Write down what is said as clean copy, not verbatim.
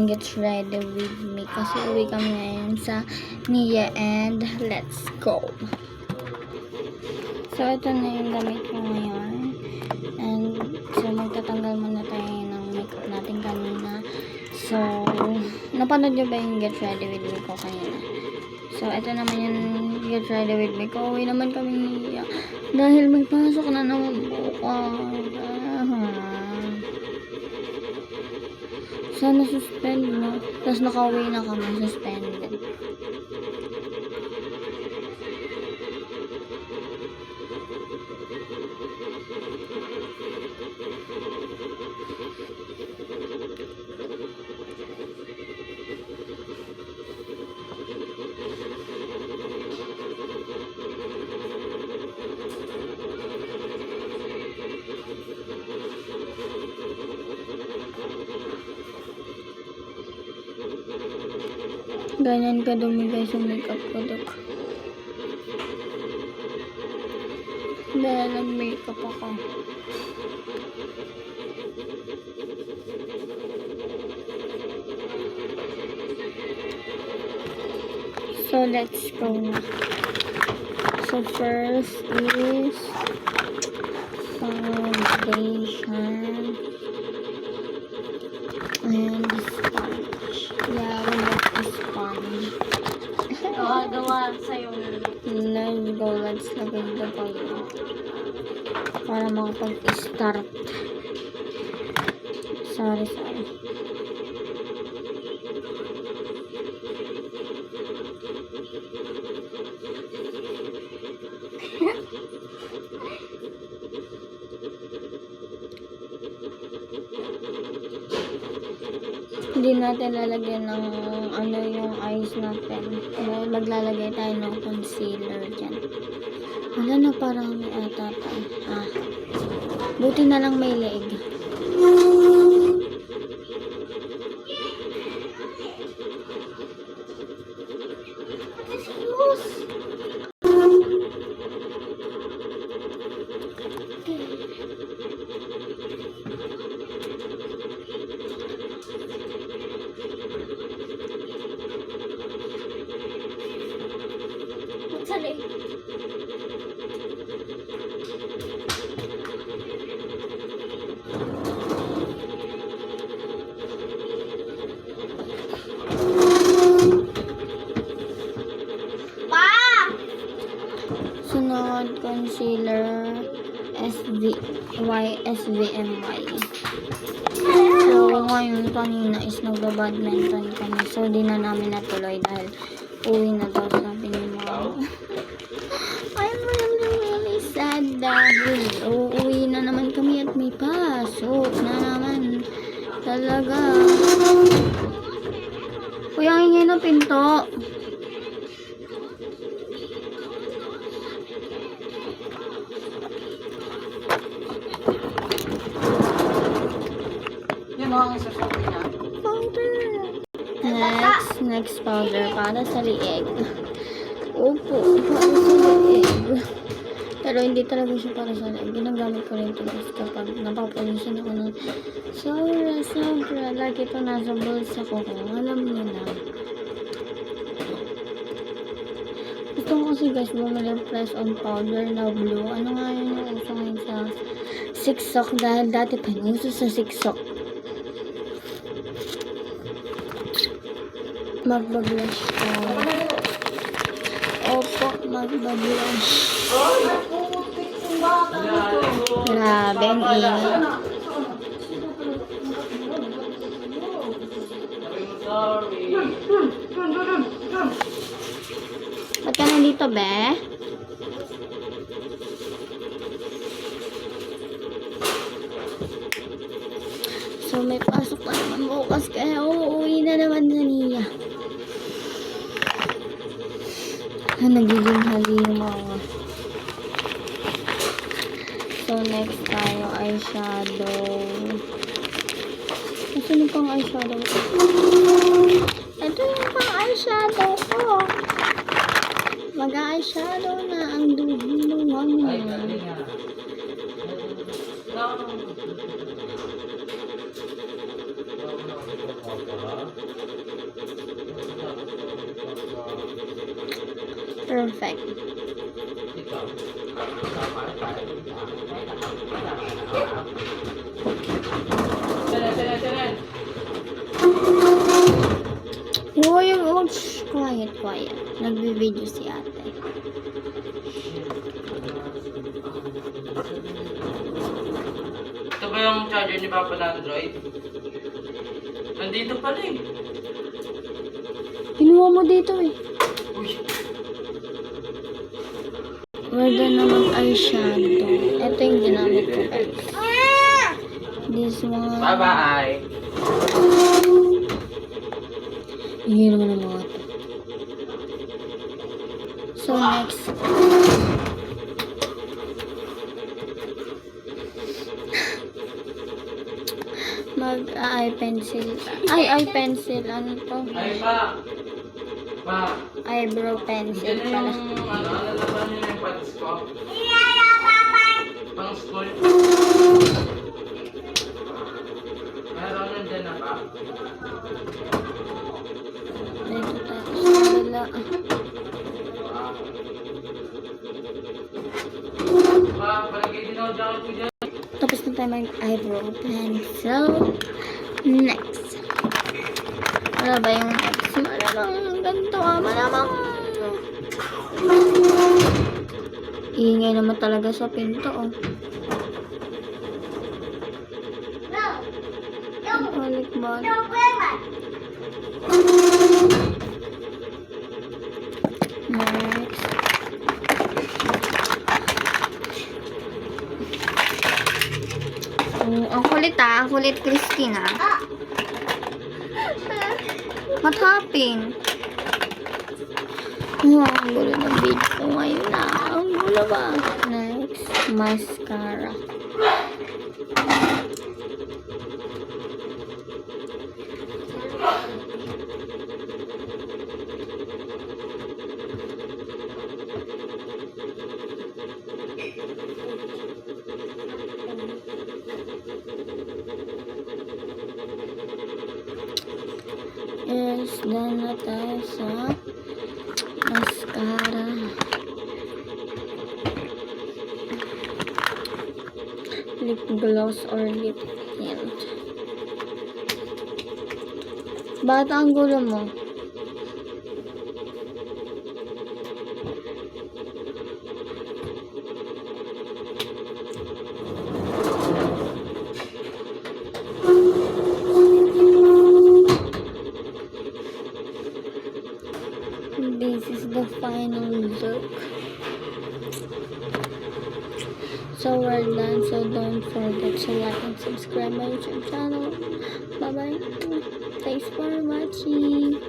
ng Get Ready With Me kasi uwi kami ngayon sa Nia and let's go. So, ito na yung damit ko ngayon. And, so, magtatanggal muna tayo ng makeup natin kanina. So, napanood nyo ba yung Get Ready With Me ko kanina? So, ito naman yung Get Ready With Me ko. Uwi naman kami niya. Dahil may pasok na naman bukas. Sana suspend, no? Tapos nakauwi na kami, suspended. Ganyan kadumi guys yung makeup ko, dok. Dahil nag-makeup ako. So, let's go na. So, first is foundation and sponge. Yeah, we like the sponge. Gawa sa'yo. Let's go. Let's lagay ito pa yun. Para makapag-start. Sorry. Hindi natin lalagyan ng yung eyes natin. Dahil maglalagay tayo ng concealer dyan. Wala na, parang may ata pa. Buti na lang may leeg. Sunod, concealer, SVMY. So, ngayon, kanina is nag-badminton kami. So, di na namin natuloy dahil uwi na daw, sabi ni Mom. I'm really sad dahil uuwi na naman kami at may pasok na naman. Talaga. Kuya, ang ingay ng pinto. Next powder para sa lieg. Opo, para sa lieg. Pero hindi talaga siya para sa lieg. Ginagamit ko rin ito guys kapag napapolisan ako ng sobra. Lagi ito nasa bulsa ko. Alam niyo na. Gusto ko kasi guys bumili press on powder na blue. Ano nga yun yung uso ngayon sa siksok dahil dati pa yung uso sa siksok. Magbablush ko. Opo, magbablush. Grabe, ang ingay. Ba't ka nandito, be? So, may pasok na naman bukas kaya uuwi na naman na niya. Nagiging halimaw. So, next tayo, eyeshadow. Ito yung pang eyeshadow ko. Ito yung pang eyeshadow ko. Mag-eyeshadow na ang dulungan niya. Perfect. Uy, oh, shh, quiet, quiet. Nagbi-video si ate. Ito ba yung charger ni Papa na Android? Nandito pala eh. Kinuha mo dito eh. Uy, Wala naman eyeshadow. Ito yung ginamit ko guys. This one. bye-bye. Hindi naman ang mga ito. So next. Mag-eye pencil. Eye pencil. Ano to? Ay pa. Pa. Eyebrow pencil Yan na pala. yung nalaban nyo na yung pads ko. Pang school. Meron nandyan na pa. Dito tayo sa wala. Pa, palagay din ako jacket ko dyan. Tapos na tayo mag-eyebrow pencil. Next. Wala ba yung next? Malamang ganito ah. Malamang. Ingay naman talaga sa pinto oh. Balik-balik. Next. Oh, ang kulit ah. Ang kulit Christine ah. What happened? Oh, ang gulo ng video ngayon na. Ang gulo ba? Next, mascara. Yes, done na tayo sa mascara. Lip gloss or lip tint. Bakit ang gulo mo? This is the final look. So we're done. So don't forget to like and subscribe my YouTube channel. Bye bye. Thanks for watching.